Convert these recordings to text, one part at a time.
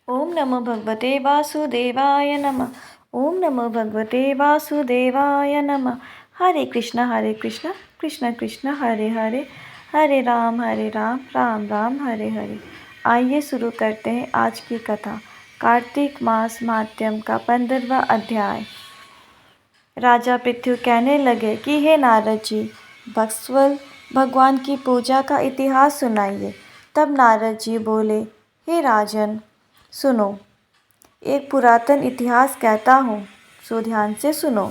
ओम नमो भगवते वासुदेवाय नमः। ओम नमो भगवते वासुदेवाय नमः। हरे कृष्ण कृष्ण कृष्ण हरे हरे, हरे राम राम राम हरे हरे। आइए शुरू करते हैं आज की कथा। कार्तिक मास माध्यम का 15वां अध्याय। राजा पृथु कहने लगे कि हे नारद जी, वत्सल भगवान की पूजा का इतिहास सुनाइए। तब नारद जी बोले, हे राजन सुनो, एक पुरातन इतिहास कहता हूँ, सो ध्यान से सुनो।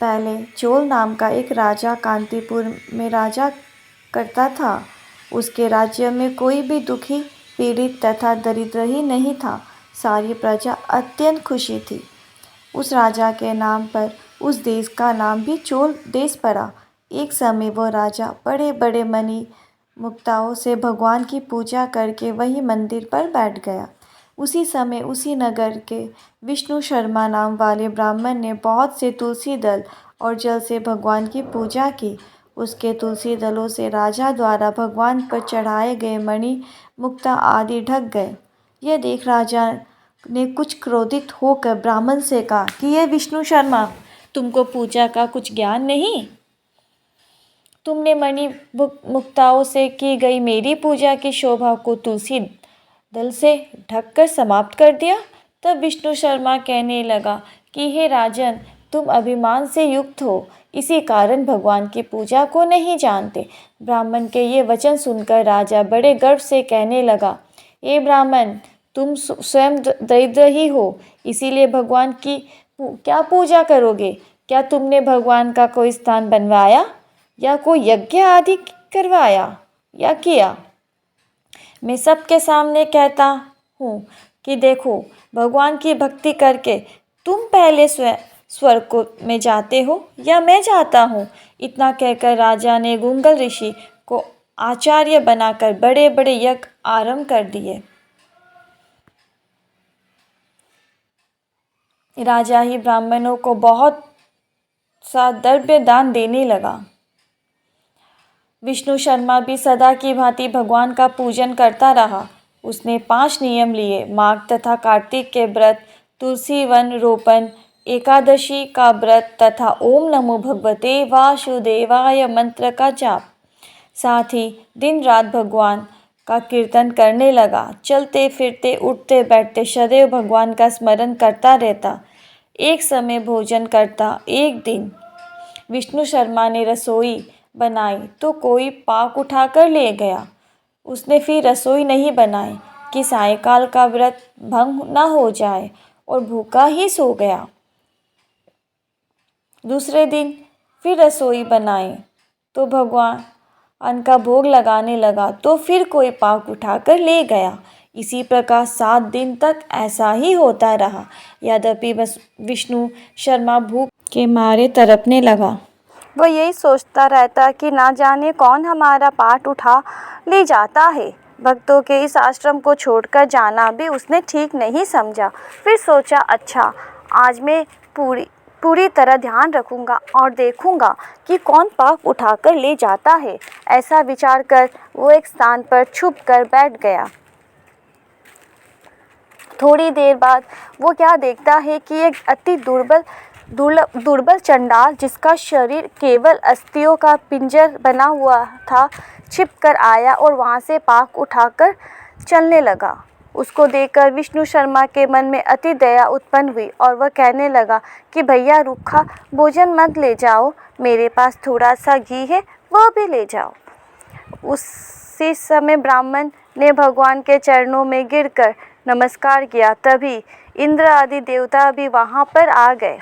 पहले चोल नाम का एक राजा कांतिपुर में राजा करता था। उसके राज्य में कोई भी दुखी, पीड़ित तथा दरिद्र ही नहीं था। सारी प्रजा अत्यंत खुशी थी। उस राजा के नाम पर उस देश का नाम भी चोल देश पड़ा। एक समय वो राजा बड़े बड़े मणि मुक्ताओं से भगवान की पूजा करके वही मंदिर पर बैठ गया। उसी समय उसी नगर के विष्णु शर्मा नाम वाले ब्राह्मण ने बहुत से तुलसी दल और जल से भगवान की पूजा की। उसके तुलसी दलों से राजा द्वारा भगवान पर चढ़ाए गए मणि मुक्ता आदि ढक गए। यह देख राजा ने कुछ क्रोधित होकर ब्राह्मण से कहा कि यह विष्णु शर्मा, तुमको पूजा का कुछ ज्ञान नहीं? तुमने मणि मुक्ताओं से की गई मेरी पूजा की शोभा को तुलसी दल से ढककर समाप्त कर दिया। तब विष्णु शर्मा कहने लगा कि हे राजन, तुम अभिमान से युक्त हो, इसी कारण भगवान की पूजा को नहीं जानते। ब्राह्मण के ये वचन सुनकर राजा बड़े गर्व से कहने लगा, हे ब्राह्मण, तुम स्वयं दरिद्र ही हो, इसीलिए भगवान की क्या पूजा करोगे? क्या तुमने भगवान का कोई स्थान बनवाया या कोई यज्ञ आदि करवाया या किया? मैं सबके सामने कहता हूँ कि देखो, भगवान की भक्ति करके तुम पहले स्वर्ग में जाते हो या मैं जाता हूँ? इतना कहकर राजा ने गुंगल ऋषि को आचार्य बनाकर बड़े बड़े यज्ञ आरंभ कर दिए। राजा ही ब्राह्मणों को बहुत सा द्रव्य दान देने लगा। विष्णु शर्मा भी सदा की भांति भगवान का पूजन करता रहा। उसने 5 नियम लिए: माघ तथा कार्तिक के व्रत, तुलसी वन रोपण, एकादशी का व्रत तथा ओम नमो भगवते वासुदेवाय मंत्र का जाप। साथ ही दिन रात भगवान का कीर्तन करने लगा। चलते फिरते उठते बैठते सदैव भगवान का स्मरण करता रहता। एक समय भोजन करता। एक दिन विष्णु शर्मा ने रसोई बनाई तो कोई पाक उठाकर ले गया। उसने फिर रसोई नहीं बनाई कि सायंकाल का व्रत भंग न हो जाए और भूखा ही सो गया। दूसरे दिन फिर रसोई बनाई तो भगवान का भोग लगाने लगा तो फिर कोई पाक उठाकर ले गया। इसी प्रकार 7 दिन तक ऐसा ही होता रहा। यद्यपि विष्णु शर्मा भूख के मारे तड़पने लगा। वह यही सोचता रहता कि ना जाने कौन हमारा पाठ उठा ले जाता है। भक्तों के इस आश्रम को छोड़कर जाना भी उसने ठीक नहीं समझा। फिर सोचा, अच्छा, आज मैं पूरी तरह ध्यान रखूंगा और देखूंगा कि कौन पाक उठाकर ले जाता है। ऐसा विचार कर वो एक स्थान पर छुप कर बैठ गया। थोड़ी देर बाद वो क्या देखता है कि एक अति दुर्बल चंडाल, जिसका शरीर केवल अस्थियों का पिंजर बना हुआ था, छिप कर आया और वहां से पाक उठाकर चलने लगा। उसको देखकर विष्णु शर्मा के मन में अति दया उत्पन्न हुई और वह कहने लगा कि भैया, रूखा भोजन मत ले जाओ, मेरे पास थोड़ा सा घी है, वह भी ले जाओ। उसी समय ब्राह्मण ने भगवान के चरणों में गिरकर नमस्कार किया। तभी इंद्र आदि देवता भी वहां पर आ गए।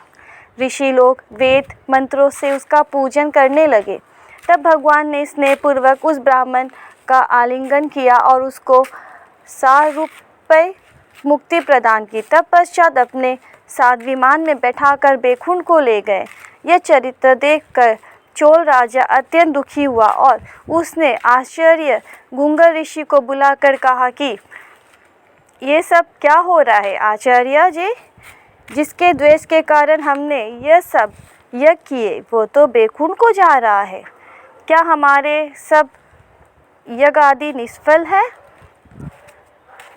ऋषि लोग वेद मंत्रों से उसका पूजन करने लगे। तब भगवान ने स्नेहपूर्वक उस ब्राह्मण का आलिंगन किया और उसको 100 रुपये मुक्ति प्रदान की। तब पश्चात अपने साथ विमान में बैठाकर बैकुंठ को ले गए। यह चरित्र देखकर चोल राजा अत्यंत दुखी हुआ और उसने आचार्य गुंगल ऋषि को बुलाकर कहा कि ये सब क्या हो रहा है आचार्य जी? जिसके द्वेष के कारण हमने यह सब यज्ञ किए, वो तो बैकुंठ को जा रहा है। क्या हमारे सब यज्ञ आदि निष्फल है?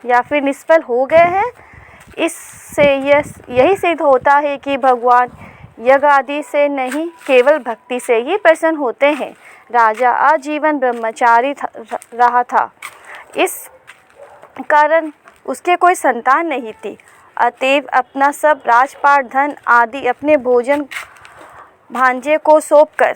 या फिर निष्फल हो गए हैं। इससे यही सिद्ध होता है कि भगवान यज्ञ आदि से नहीं, केवल भक्ति से ही प्रसन्न होते हैं। राजा आजीवन ब्रह्मचारी रहा था, इस कारण उसके कोई संतान नहीं थी। अतएव अपना सब राजपाट, धन आदि अपने भोजन भांजे को सौंपकर,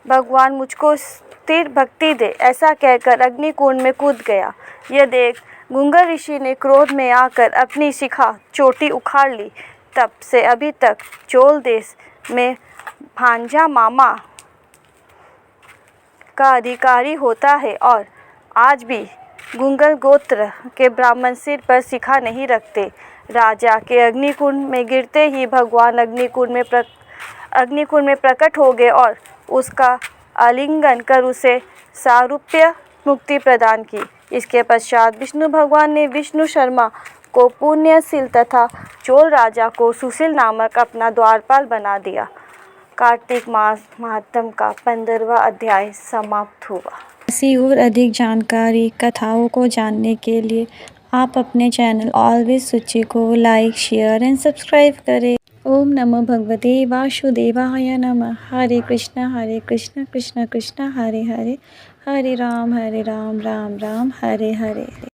भगवान मुझको स्थिर भक्ति दे, ऐसा कहकर अग्निकुंड में कूद गया। यह देख गुंगर ऋषि ने क्रोध में आकर अपनी शिखा चोटी उखाड़ ली। तब से अभी तक चोल देश में भांजा मामा का अधिकारी होता है और आज भी गुंगर गोत्र के ब्राह्मण सिर पर शिखा नहीं रखते। राजा के अग्निकुंड में गिरते ही भगवान अग्निकुंड में प्रकट हो गए और उसका आलिंगन कर उसे सारूप्य मुक्ति प्रदान की। इसके पश्चात विष्णु भगवान ने विष्णु शर्मा को पुण्यशील तथा चोल राजा को सुशील नामक अपना द्वारपाल बना दिया। कार्तिक मास महात्म का 15वां अध्याय समाप्त हुआ। ऐसी और अधिक जानकारी कथाओं को जानने के लिए आप अपने चैनल ऑलवेज सूची को लाइक, शेयर एंड सब्सक्राइब करें। ओम नमो भगवते वासुदेवाय नमः। हरे कृष्ण कृष्ण कृष्ण हरे हरे, हरे राम राम राम हरे हरे।